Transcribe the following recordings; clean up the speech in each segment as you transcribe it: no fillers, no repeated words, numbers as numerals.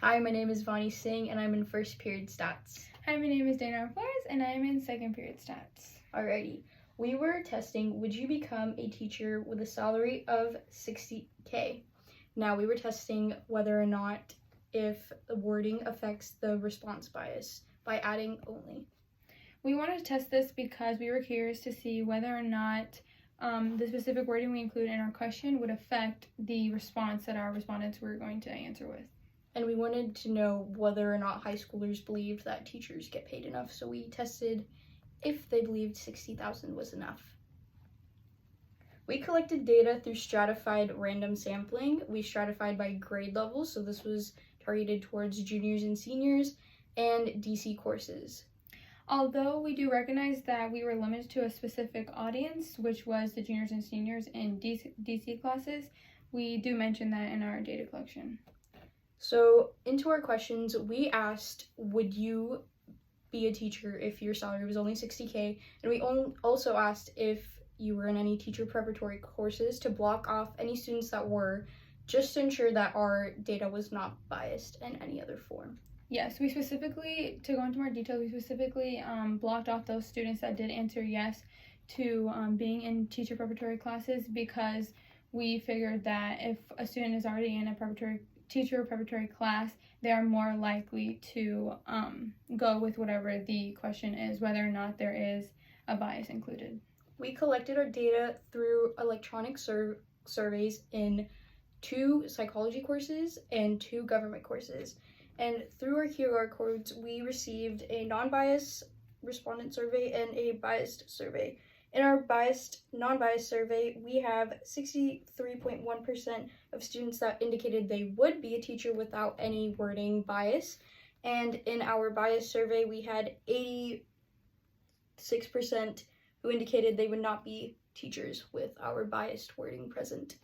Hi, my name is Vani Singh and I'm in first period stats. Hi, my name is Dana Flores and I am in second period stats. Alrighty, we were testing, would you become a teacher with a salary of $60K? Now we were testing whether or not if the wording affects the response bias by adding only. We wanted to test this because we were curious to see whether or not the specific wording we include in our question would affect the response that our respondents were going to answer with. And we wanted to know whether or not high schoolers believed that teachers get paid enough, so we tested if they believed 60,000 was enough. We collected data through stratified random sampling. We stratified by grade level, so this was targeted towards juniors and seniors, and DC courses. Although we do recognize that we were limited to a specific audience, which was the juniors and seniors in DC classes, we do mention that in our data collection. So into our questions, we asked, would you be a teacher if your salary was only $60K? And we also asked if you were in any teacher preparatory courses to block off any students that were, just to ensure that our data was not biased in any other form. Yes, we specifically, to go into more detail, we specifically blocked off those students that did answer yes to being in teacher preparatory classes, because we figured that if a student is already in a teacher preparatory class, they are more likely to go with whatever the question is, whether or not there is a bias included. We collected our data through electronic surveys in 2 psychology courses and 2 government courses. And through our QR codes, we received a non-biased respondent survey and a biased survey. In our non-biased survey, we have 63.1% of students that indicated they would be a teacher without any wording bias. And in our biased survey, we had 86% who indicated they would not be teachers with our biased wording present.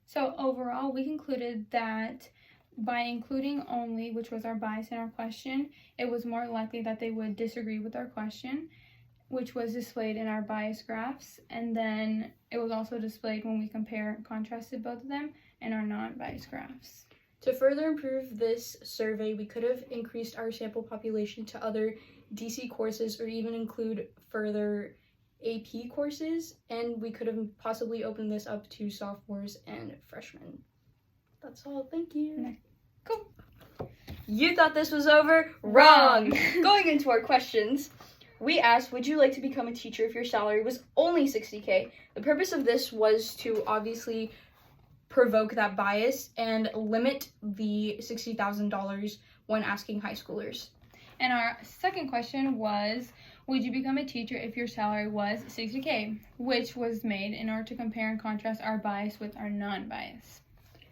So overall, we concluded that by including only, which was our bias in our question, it was more likely that they would disagree with our question, which was displayed in our bias graphs, and then it was also displayed when we compare and contrasted both of them in our non-bias graphs. To further improve this survey, we could have increased our sample population to other DC courses or even include further AP courses, and we could have possibly opened this up to sophomores and freshmen. That's all. Thank you. Cool. You thought this was over? Wrong! Going into our questions, we asked, would you like to become a teacher if your salary was only $60K? The purpose of this was to obviously provoke that bias and limit the $60,000 when asking high schoolers. And our second question was, would you become a teacher if your salary was $60K? Which was made in order to compare and contrast our bias with our non-bias.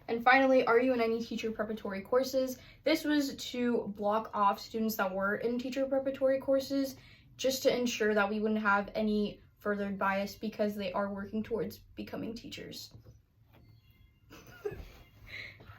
And finally, are you in any teacher preparatory courses? This was to block off students that were in teacher preparatory courses, just to ensure that we wouldn't have any further bias because they are working towards becoming teachers.